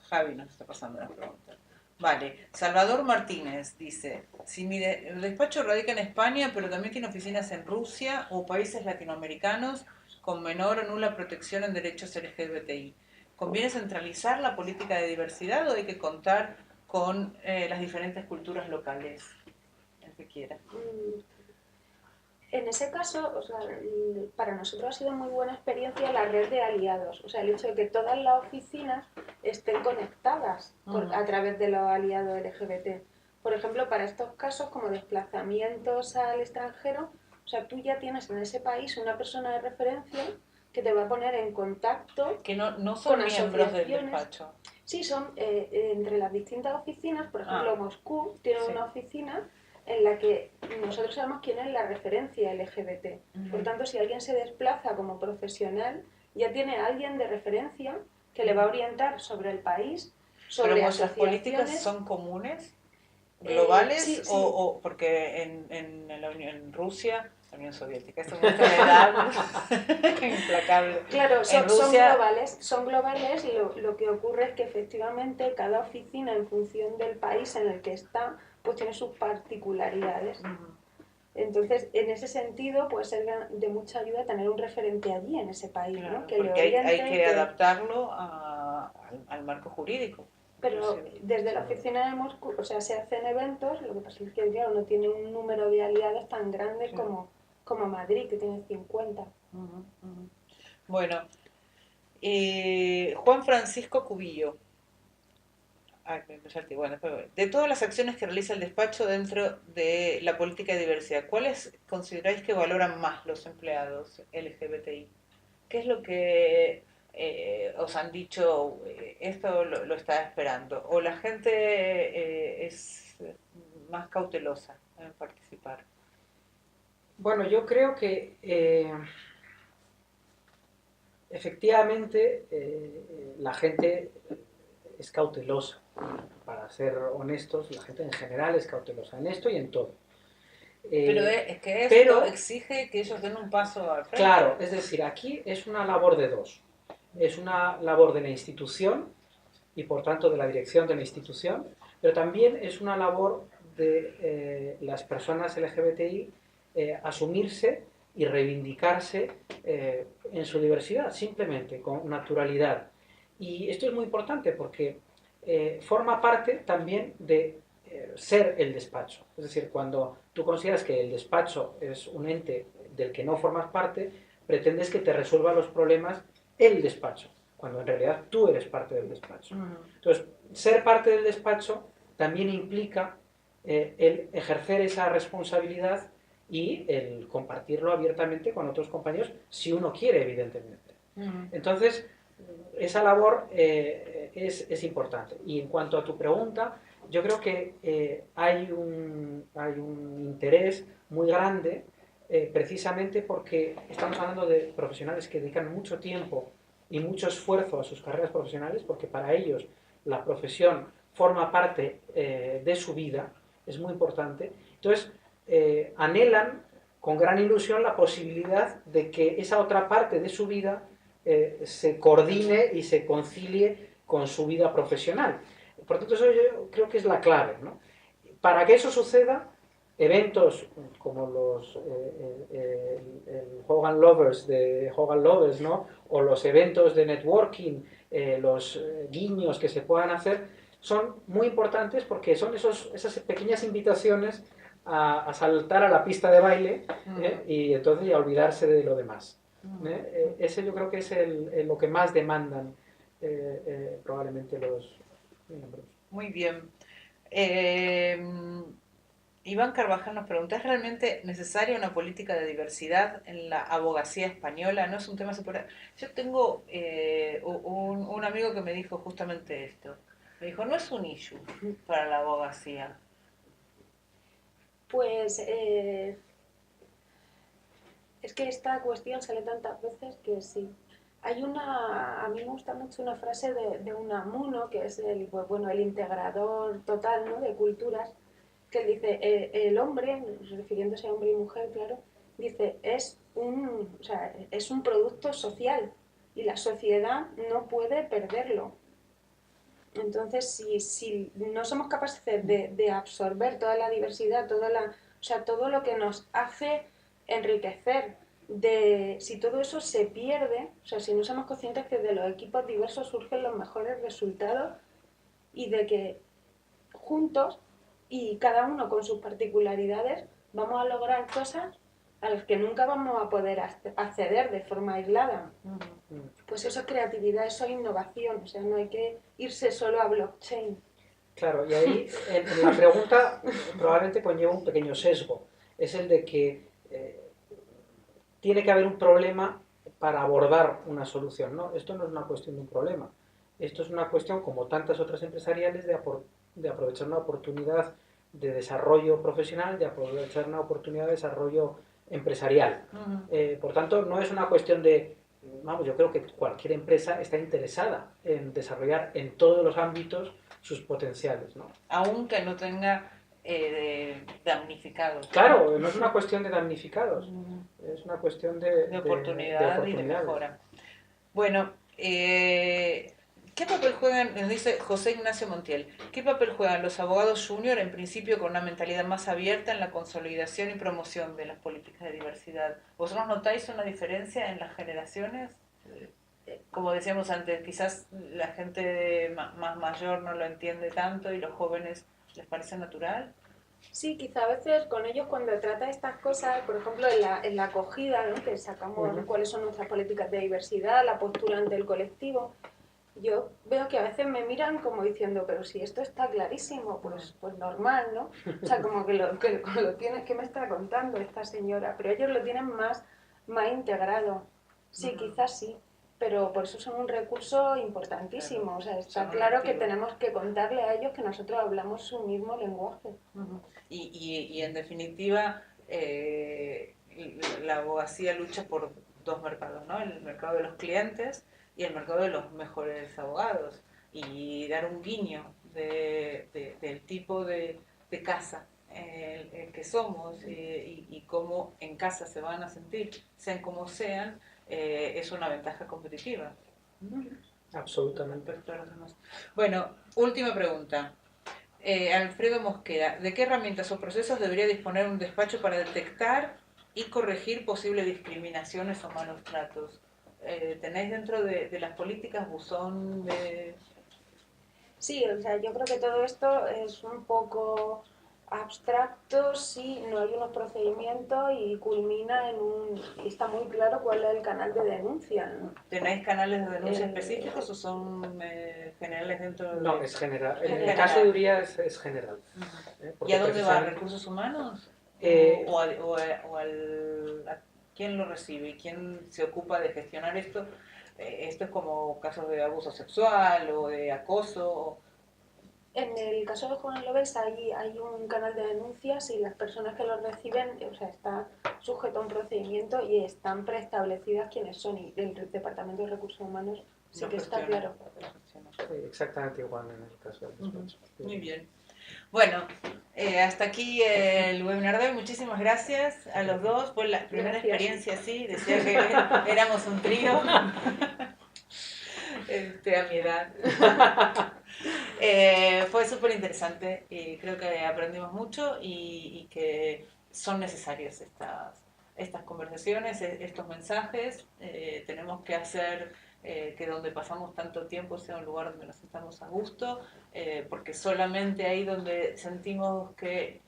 Javi nos está pasando las preguntas. Vale, Salvador Martínez dice, si el despacho radica en España, pero también tiene oficinas en Rusia o países latinoamericanos con menor o nula protección en derechos LGBTI, ¿conviene centralizar la política de diversidad o hay que contar con las diferentes culturas locales? El que quiera.
En ese caso, o sea, para nosotros ha sido muy buena experiencia la red de aliados, o sea, el hecho de que todas las oficinas estén conectadas a través de los aliados LGBT. Por ejemplo, para estos casos como desplazamientos al extranjero, o sea, tú ya tienes en ese país una persona de referencia que te va a poner en contacto
que no son
con
miembros del despacho.
Sí, son entre las distintas oficinas, por ejemplo, Moscú tiene una oficina en la que nosotros sabemos quién es la referencia LGBT. Por tanto, si alguien se desplaza como profesional, ya tiene a alguien de referencia que le va a orientar sobre el país, sobre
¿Pero
asociaciones.
¿Pero vuestras políticas son comunes? ¿Globales?
Sí.
O porque en Rusia, la Unión Soviética, esto es una edad implacable.
Claro,
Rusia...
son globales y lo que ocurre es que efectivamente cada oficina, en función del país en el que está, pues tiene sus particularidades. Entonces, en ese sentido, puede ser de mucha ayuda tener un referente allí, en ese país,
claro,
¿no? Que
porque
le oriente,
hay que adaptarlo al marco jurídico.
Pero desde la oficina de Moscú, o sea, se hacen eventos, lo que pasa es que, claro, no tiene un número de aliados tan grande como Madrid, que tiene 50.
Bueno, Juan Francisco Cubillo. Bueno, de todas las acciones que realiza el despacho dentro de la política de diversidad, ¿cuáles consideráis que valoran más los empleados LGBTI? ¿Qué es lo que os han dicho, esto lo está esperando? ¿O la gente es más cautelosa en participar?
Bueno, yo creo que efectivamente la gente es cautelosa. Para ser honestos, la gente en general es cautelosa en esto y en todo.
Pero es que esto exige que ellos den un paso al frente.
Claro, es decir, aquí es una labor de dos. Es una labor de la institución y por tanto de la dirección de la institución, pero también es una labor de las personas LGBTI asumirse y reivindicarse en su diversidad, simplemente, con naturalidad. Y esto es muy importante porque forma parte también de ser el despacho. Es decir, cuando tú consideras que el despacho es un ente del que no formas parte, pretendes que te resuelva los problemas el despacho, cuando en realidad tú eres parte del despacho. Entonces, ser parte del despacho también implica el ejercer esa responsabilidad y el compartirlo abiertamente con otros compañeros, si uno quiere, evidentemente. Entonces, esa labor es importante. Y en cuanto a tu pregunta, yo creo que hay un interés muy grande precisamente porque estamos hablando de profesionales que dedican mucho tiempo y mucho esfuerzo a sus carreras profesionales, porque para ellos la profesión forma parte de su vida, es muy importante. Entonces, anhelan con gran ilusión la posibilidad de que esa otra parte de su vida se coordine y se concilie con su vida profesional. Por tanto, eso yo creo que es la clave, ¿no? Para que eso suceda, eventos como el Hogan Lovers de Hogan Lovers, ¿no? O los eventos de networking, los guiños que se puedan hacer, son muy importantes porque son esas pequeñas invitaciones a saltar a la pista de baile y entonces a olvidarse de lo demás. Ese yo creo que es lo que más demandan probablemente los miembros.
Muy bien. Iván Carvajal nos pregunta, ¿es realmente necesaria una política de diversidad en la abogacía española? ¿No es un tema super... Yo tengo un amigo que me dijo justamente esto. Me dijo, no es un issue para la abogacía.
Pues es que esta cuestión sale tantas veces que sí. A mí me gusta mucho una frase de Unamuno, que es pues, bueno, el integrador total, ¿no?, de culturas, que él dice, el hombre, refiriéndose a hombre y mujer, claro, dice, o sea, es un producto social y la sociedad no puede perderlo. Entonces, si no somos capaces de absorber toda la diversidad, o sea, todo lo que nos hace enriquecer, si todo eso se pierde, o sea, si no somos conscientes que de los equipos diversos surgen los mejores resultados y de que juntos y cada uno con sus particularidades vamos a lograr cosas a las que nunca vamos a poder acceder de forma aislada. Pues eso es creatividad, eso es innovación, o sea, no hay que irse solo a blockchain.
Claro, y ahí en la pregunta probablemente conlleva un pequeño sesgo, es el de que tiene que haber un problema para abordar una solución. No, esto no es una cuestión de un problema, esto es una cuestión, como tantas otras empresariales, de aprovechar una oportunidad de desarrollo profesional, de aprovechar una oportunidad de desarrollo empresarial. Por tanto, no es una cuestión de, vamos, yo creo que cualquier empresa está interesada en desarrollar en todos los ámbitos sus potenciales, ¿no?
Aunque no tenga damnificados.
Claro, no es una cuestión de damnificados, es una cuestión
de oportunidad y de mejora. Bueno, ¿qué papel juegan, nos dice José Ignacio Montiel, qué papel juegan los abogados junior, en principio con una mentalidad más abierta en la consolidación y promoción de las políticas de diversidad? ¿Vosotros notáis una diferencia en las generaciones? Como decíamos antes, quizás la gente más mayor no lo entiende tanto y los jóvenes les parece natural.
Sí, quizá a veces con ellos cuando trata estas cosas, por ejemplo en la acogida, ¿no?, que sacamos cuáles son nuestras políticas de diversidad, la postura ante el colectivo, yo veo que a veces me miran como diciendo, pero si esto está clarísimo, pues normal, ¿no? O sea, como que lo tienes, que me está contando esta señora, pero ellos lo tienen más integrado. Sí, quizás sí, pero por eso son un recurso importantísimo. O sea, está claro que tenemos que contarle a ellos que nosotros hablamos su mismo lenguaje.
Y en definitiva, la abogacía lucha por dos mercados, ¿no? El mercado de los clientes y el mercado de los mejores abogados. Y dar un guiño del tipo de casa el que somos y cómo en casa se van a sentir, sean como sean, es una ventaja competitiva.
Absolutamente.
Bueno, última pregunta. Alfredo Mosquera, ¿de qué herramientas o procesos debería disponer un despacho para detectar y corregir posibles discriminaciones o malos tratos? ¿Tenéis dentro de las políticas buzón de...?
Sí, o sea, yo creo que todo esto es un poco abstracto si no hay unos procedimientos y culmina y está muy claro cuál es el canal de denuncia, ¿no?
¿Tenéis canales de denuncia específicos o son generales dentro de...?
No, es general. En el caso de Uría es general.
¿Y a dónde va? ¿A recursos humanos? ¿A quién lo recibe? ¿Y quién se ocupa de gestionar esto? ¿Esto es como casos de abuso sexual o de acoso?
En el caso de Juan Lovers hay un canal de denuncias y las personas que lo reciben, o sea, está sujeto a un procedimiento y están preestablecidas quiénes son, y el Departamento de Recursos Humanos sí
Lo
que está
gestiona.
claro.
Sí, exactamente igual en el caso del despacho.
Muy bien. Bueno, hasta aquí el webinar de hoy. Muchísimas gracias a los dos. Fue la primera
Gracias.
experiencia, sí, decía que éramos un trío. A mi edad. Fue súper interesante y creo que aprendimos mucho y que son necesarias estas conversaciones, estos mensajes. Tenemos que hacer que donde pasamos tanto tiempo sea un lugar donde nos sintamos a gusto, porque solamente ahí donde sentimos que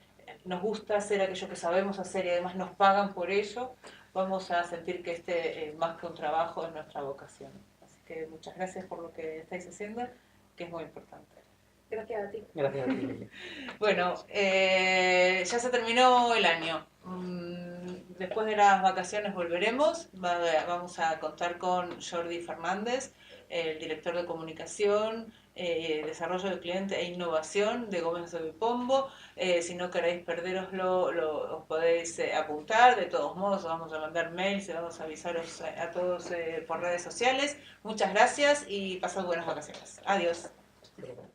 nos gusta hacer aquello que sabemos hacer y además nos pagan por ello, vamos a sentir que más que un trabajo es nuestra vocación. Así que muchas gracias por lo que estáis haciendo, que es muy importante.
Gracias a ti.
Gracias a ti, Lili.
Bueno, ya se terminó el año. Después de las vacaciones volveremos. Vamos a contar con Jordi Fernández, el director de comunicación, desarrollo de cliente e innovación de Gómez de Pombo. Si no queréis perderoslo, os podéis apuntar. De todos modos, os vamos a mandar mails y vamos a avisaros a todos por redes sociales. Muchas gracias y pasad buenas vacaciones. Adiós.
Pero bueno.